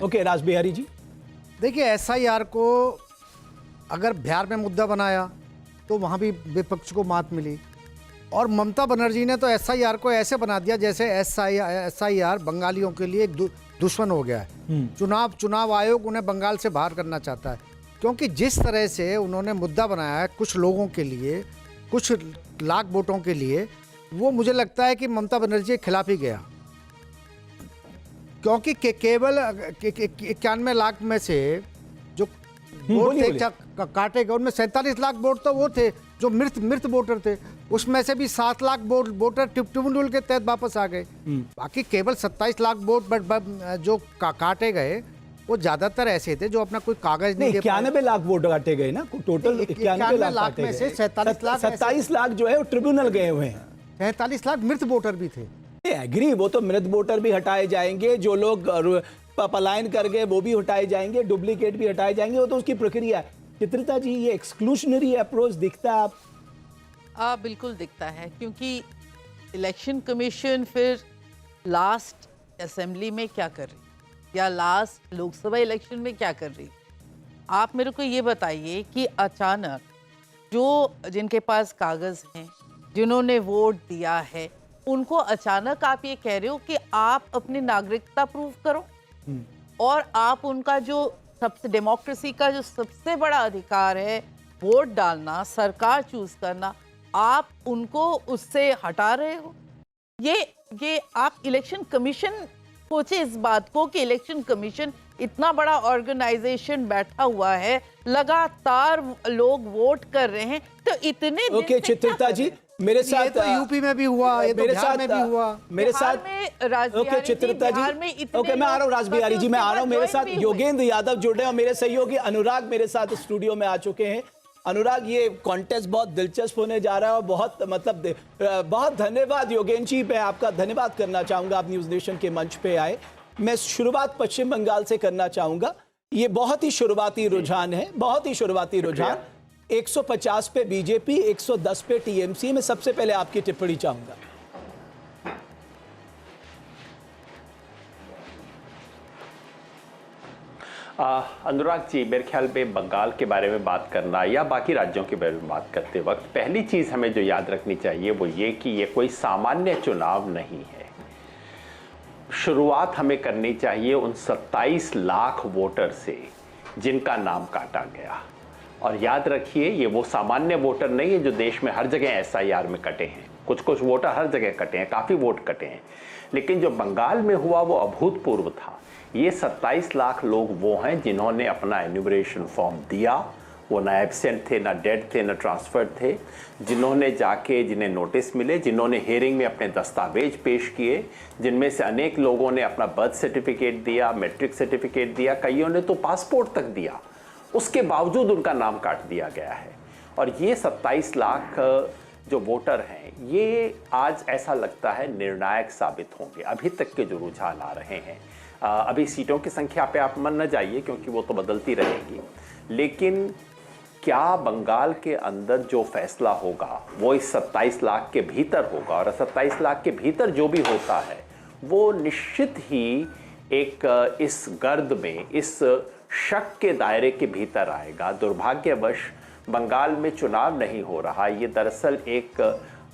Okay, राज बिहारी जी। देखिए, SIR को अगर बिहार में मुद्दा बनाया तो वहाँ भी विपक्ष को मात मिली, और ममता बनर्जी ने तो एसआईआर को ऐसे बना दिया जैसे एसआईआर बंगालियों के लिए एक दुश्मन हो गया है। चुनाव आयोग उन्हें बंगाल से बाहर करना चाहता है, क्योंकि जिस तरह से उन्होंने मुद्दा बनाया है कुछ लोगों के लिए, कुछ लाख वोटों के लिए, वो मुझे लगता है कि ममता बनर्जी के खिलाफ ही गया। क्योंकि केवल 91 लाख में से जो वोट थे काटे गए, उनमें 47 लाख वोट तो वो थे जो मृत वोटर थे। उसमें से भी 7 लाख वोटर ट्रिब्यूनल के तहत वापस आ गए। बाकी केवल 27 लाख वोट जो काटे गए वो ज्यादातर ऐसे थे जो अपना कोई कागज नहीं। 91 लाख वोट काटे गए ना, टोटल 91 लाख में से 27 लाख जो है वो ट्रिब्यूनल गए हुए हैं। 47 लाख मृत वोटर भी थे। एग्री, वो तो मृत वोटर भी हटाए जाएंगे, जो लोग पलायन कर गए वो भी हटाए जाएंगे, डुप्लीकेट भी हटाए जाएंगे, वो तो उसकी प्रक्रिया है। चित्रिता जी, ये एक्सक्लूशनरी अप्रोच दिखता है आप? बिल्कुल दिखता है, क्योंकि इलेक्शन कमीशन फिर लास्ट असेंबली में क्या कर रही या लास्ट लोकसभा इलेक्शन में क्या कर रही? आप मेरे को ये बताइए कि अचानक जिनके पास कागज हैं, जिन्होंने वोट दिया है, उनको अचानक आप ये कह रहे हो कि आप अपनी नागरिकता प्रूव करो, और आप उनका जो सबसे डेमोक्रेसी का जो सबसे बड़ा अधिकार है वोट डालना, सरकार चूज करना, आप उनको उससे हटा रहे हो। ये आप इलेक्शन कमीशन सोचे इस बात को कि इलेक्शन कमीशन इतना बड़ा ऑर्गेनाइजेशन बैठा हुआ है, लगातार लोग वोट कर रहे हैं, तो इतने ओके चित्रिता जी, मेरे साथ तो यूपी में भी हुआ, ये तो बिहार में भी हुआ, मेरे साथ ओके चित्रिता जी, ओके मैं आ रहा हूँ राज बिहारी जी, मैं आ रहा हूँ। मेरे साथ योगेंद्र यादव जुड़ रहे हैं और मेरे सहयोगी अनुराग मेरे साथ स्टूडियो में आ चुके हैं। अनुराग, ये कॉन्टेस्ट बहुत दिलचस्प होने जा रहा है और बहुत धन्यवाद योगेंद्र जी, मैं आपका धन्यवाद करना चाहूंगा, आप न्यूज नेशन के मंच पे आए। मैं शुरुआत पश्चिम बंगाल से करना चाहूंगा। ये बहुत ही शुरुआती रुझान है, बहुत ही शुरुआती रुझान। 150 पे बीजेपी, 110 पे टीएमसी। मैं सबसे पहले आपकी टिप्पणी चाहूंगा। अनुराग जी, मेरे ख्याल में बंगाल के बारे में बात करना या बाकी राज्यों के बारे में बात करते वक्त पहली चीज हमें जो याद रखनी चाहिए वो ये कि ये कोई सामान्य चुनाव नहीं है। शुरुआत हमें करनी चाहिए उन 27 लाख वोटर से जिनका नाम काटा गया, और याद रखिए ये वो सामान्य वोटर नहीं है जो देश में हर जगह एसआईआर में कटे हैं। कुछ वोटर हर जगह कटे हैं, काफ़ी वोट कटे हैं, लेकिन जो बंगाल में हुआ वो अभूतपूर्व था। ये 27 लाख लोग वो हैं जिन्होंने अपना एन्यूमरेशन फॉर्म दिया, वो ना एब्सेंट थे, ना डेड थे, ना ट्रांसफर्ड थे, जिन्होंने जाके, जिन्हें नोटिस मिले, जिन्होंने हेयरिंग में अपने दस्तावेज पेश किए, जिनमें से अनेक लोगों ने अपना बर्थ सर्टिफिकेट दिया, मैट्रिक सर्टिफिकेट दिया, कईयों ने तो पासपोर्ट तक दिया, उसके बावजूद उनका नाम काट दिया गया है। और ये 27 लाख जो वोटर हैं, ये आज ऐसा लगता है निर्णायक साबित होंगे। अभी तक के जो रुझान आ रहे हैं, अभी सीटों की संख्या पे आप मन न जाइए क्योंकि वो तो बदलती रहेगी, लेकिन क्या बंगाल के अंदर जो फैसला होगा वो इस 27 लाख के भीतर होगा, और 27 लाख के भीतर जो भी होता है वो निश्चित ही एक इस गर्द में, इस शक के दायरे के भीतर आएगा। दुर्भाग्यवश बंगाल में चुनाव नहीं हो रहा, ये दरअसल एक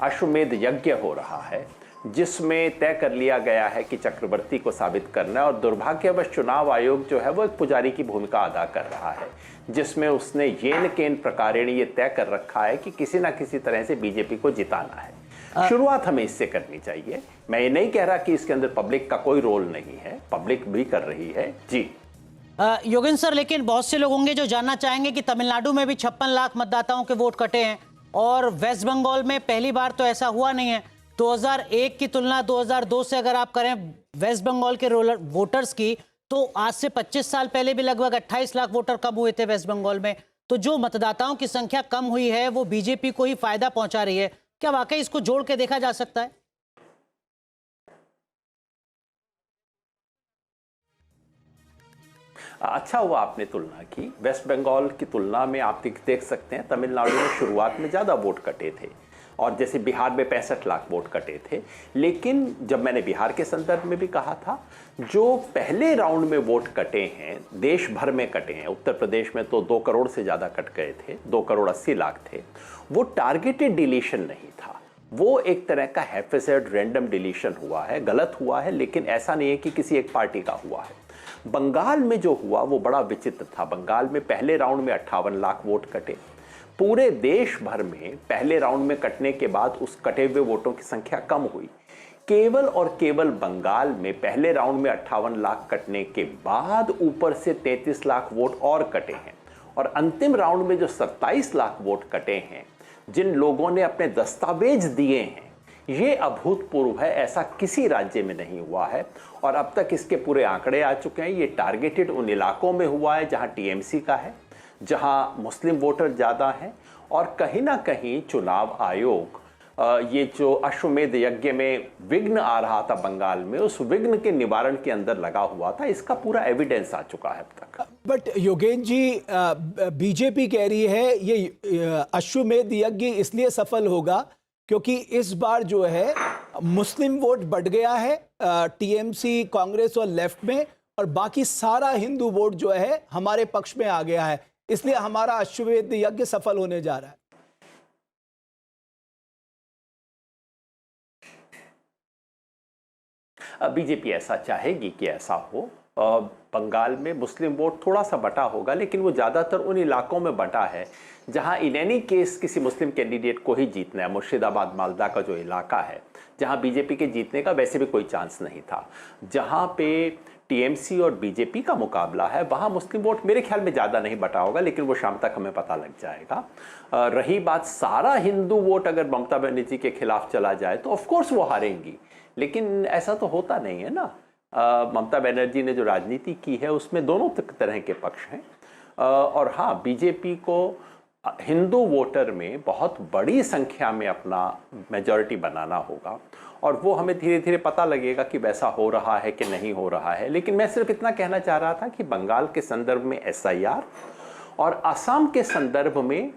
अश्वमेध यज्ञ हो रहा है जिसमें तय कर लिया गया है कि चक्रवर्ती को साबित करना है, और दुर्भाग्यवश चुनाव आयोग जो है वो एक पुजारी की भूमिका अदा कर रहा है, जिसमें उसने येन केन प्रकारेण ये तय कर रखा है कि किसी ना किसी तरह से बीजेपी को जिताना है। शुरुआत हमें इससे करनी चाहिए। मैं ये नहीं कह रहा कि इसके अंदर पब्लिक का कोई रोल नहीं है, पब्लिक भी कर रही है जी। योगेंद्र सर, लेकिन बहुत से लोग होंगे जो जानना चाहेंगे कि तमिलनाडु में भी 56 लाख मतदाताओं के वोट कटे हैं, और वेस्ट बंगाल में पहली बार तो ऐसा हुआ नहीं है। 2001 की तुलना 2002 से अगर आप करें वेस्ट बंगाल के वोटर्स की, तो आज से 25 साल पहले भी लगभग 28 लाख वोटर कम हुए थे वेस्ट बंगाल में। तो जो मतदाताओं की संख्या कम हुई है वो बीजेपी को ही फायदा पहुंचा रही है। क्या वाकई इसको जोड़ के देखा जा सकता है? अच्छा हुआ आपने तुलना की। वेस्ट बंगाल की तुलना में आप देख सकते हैं तमिलनाडु में शुरुआत में ज़्यादा वोट कटे थे, और जैसे बिहार में 65 लाख वोट कटे थे। लेकिन जब मैंने बिहार के संदर्भ में भी कहा था, जो पहले राउंड में वोट कटे हैं देश भर में कटे हैं, उत्तर प्रदेश में तो 2 करोड़ से ज़्यादा कट गए थे, 2 करोड़ 80 लाख थे, वो टारगेटेड डिलीशन नहीं था, वो एक तरह का हैफेजेड रैंडम डिलीशन हुआ है, गलत हुआ है, लेकिन ऐसा नहीं है कि किसी एक पार्टी का हुआ है। बंगाल में जो हुआ वो बड़ा विचित्र था। बंगाल में पहले राउंड में 58 लाख वोट कटे। पूरे देश भर में पहले राउंड में कटने के बाद उस कटे हुए वोटों की संख्या कम हुई। केवल और केवल बंगाल में पहले राउंड में 58 लाख कटने के बाद ऊपर से 33 लाख वोट और कटे हैं, और अंतिम राउंड में जो 27 लाख वोट कटे हैं, जिन लोगों ने अपने दस्तावेज दिए हैं, ये अभूतपूर्व है, ऐसा किसी राज्य में नहीं हुआ है। और अब तक इसके पूरे आंकड़े आ चुके हैं। ये टारगेटेड उन इलाकों में हुआ है जहां टीएमसी का है, जहां मुस्लिम वोटर ज़्यादा हैं, और कहीं ना कहीं चुनाव आयोग ये जो अश्वमेध यज्ञ में विघ्न आ रहा था बंगाल में, उस विघ्न के निवारण के अंदर लगा हुआ था। इसका पूरा एविडेंस आ चुका है अब तक। बट योगेंद्र जी, बीजेपी कह रही है ये अश्वमेध यज्ञ इसलिए सफल होगा क्योंकि इस बार जो है मुस्लिम वोट बढ़ गया है टीएमसी, कांग्रेस और लेफ्ट में, और बाकी सारा हिंदू वोट जो है हमारे पक्ष में आ गया है, इसलिए हमारा अश्वमेध यज्ञ सफल होने जा रहा है। बीजेपी ऐसा चाहेगी कि ऐसा हो। बंगाल में मुस्लिम वोट थोड़ा सा बटा होगा, लेकिन वो ज़्यादातर उन इलाकों में बटा है जहां इन एनी केस किसी मुस्लिम कैंडिडेट को ही जीतना है। मुर्शिदाबाद मालदा का जो इलाका है, जहां बीजेपी के जीतने का वैसे भी कोई चांस नहीं था, जहां पे टीएमसी और बीजेपी का मुकाबला है, वहां मुस्लिम वोट मेरे ख्याल में ज़्यादा नहीं बटा होगा, लेकिन वो शाम तक हमें पता लग जाएगा। रही बात सारा हिंदू वोट अगर ममता बनर्जी के खिलाफ चला जाए तो ऑफकोर्स वो हारेंगी, लेकिन ऐसा तो होता नहीं है ना। ममता बनर्जी ने जो राजनीति की है उसमें दोनों तरह के पक्ष हैं। और हाँ, बीजेपी को हिंदू वोटर में बहुत बड़ी संख्या में अपना मेजॉरिटी बनाना होगा, और वो हमें धीरे धीरे पता लगेगा कि वैसा हो रहा है कि नहीं हो रहा है। लेकिन मैं सिर्फ इतना कहना चाह रहा था कि बंगाल के संदर्भ में एसआईआर और असम के संदर्भ में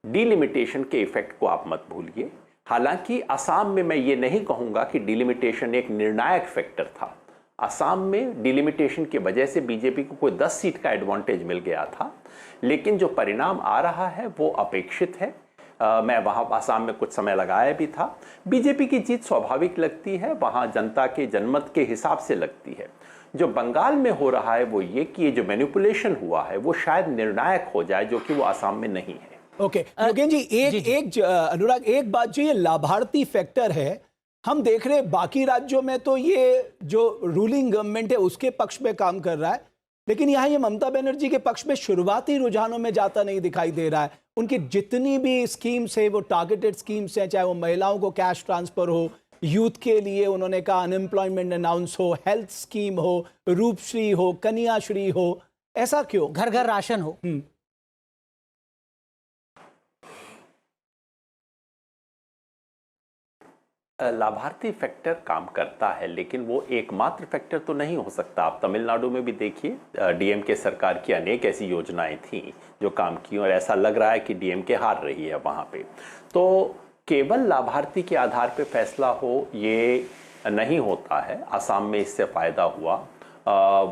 डिलिमिटेशन के इफेक्ट को आप मत भूलिए। हालांकि असम में मैं ये नहीं कहूँगा कि डिलिमिटेशन एक निर्णायक फैक्टर था। असम में डिलिमिटेशन की वजह से बीजेपी को कोई 10 सीट का एडवांटेज मिल गया था, लेकिन जो परिणाम आ रहा है वो अपेक्षित है। मैं वहाँ असम में कुछ समय लगाया भी था। बीजेपी की जीत स्वाभाविक लगती है, वहाँ जनता के जनमत के हिसाब से लगती है। जो बंगाल में हो रहा है वो ये कि ये जो मैनिपुलेशन हुआ है वो शायद निर्णायक हो जाए, जो कि वो असम में नहीं है। ओके योगेंद्र जी, अनुराग, एक बात जो ये लाभार्थी फैक्टर है, हम देख रहे हैं बाकी राज्यों में तो ये जो रूलिंग गवर्नमेंट है उसके पक्ष में काम कर रहा है, लेकिन यहाँ ये ममता बनर्जी के पक्ष में शुरुआती रुझानों में जाता नहीं दिखाई दे रहा है। उनकी जितनी भी स्कीम्स है वो टारगेटेड स्कीम्स हैं, चाहे वो महिलाओं को कैश ट्रांसफर हो, यूथ के लिए उन्होंने कहा अनएम्प्लॉयमेंट अनाउंस हो, हेल्थ स्कीम हो, रूपश्री हो, कन्याश्री हो, ऐसा क्यों? घर घर राशन हो। लाभार्थी फैक्टर काम करता है, लेकिन वो एकमात्र फैक्टर तो नहीं हो सकता। आप तमिलनाडु में भी देखिए, डीएमके सरकार की अनेक ऐसी योजनाएं थीं जो काम की, और ऐसा लग रहा है कि डीएमके हार रही है वहाँ पे। तो केवल लाभार्थी के आधार पे फैसला हो ये नहीं होता है। असम में इससे फ़ायदा हुआ,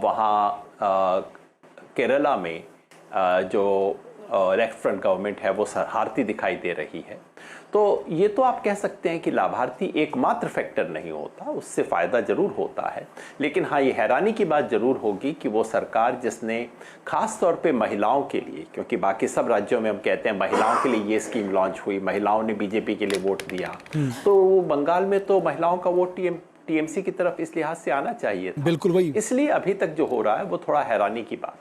वहाँ केरला में जो लेफ्ट फ्रंट गवर्नमेंट है वो हारती दिखाई दे रही है। तो ये तो आप कह सकते हैं कि लाभार्थी एकमात्र फैक्टर नहीं होता, उससे फ़ायदा ज़रूर होता है। लेकिन हाँ, ये हैरानी की बात ज़रूर होगी कि वो सरकार जिसने खास तौर पे महिलाओं के लिए, क्योंकि बाकी सब राज्यों में हम कहते हैं महिलाओं के लिए ये स्कीम लॉन्च हुई, महिलाओं ने बीजेपी के लिए वोट दिया, तो बंगाल में तो महिलाओं का वोट टीएमसी की तरफ इस लिहाज से आना चाहिए था। बिल्कुल वही। इसलिए अभी तक जो हो रहा है वो थोड़ा हैरानी की बात।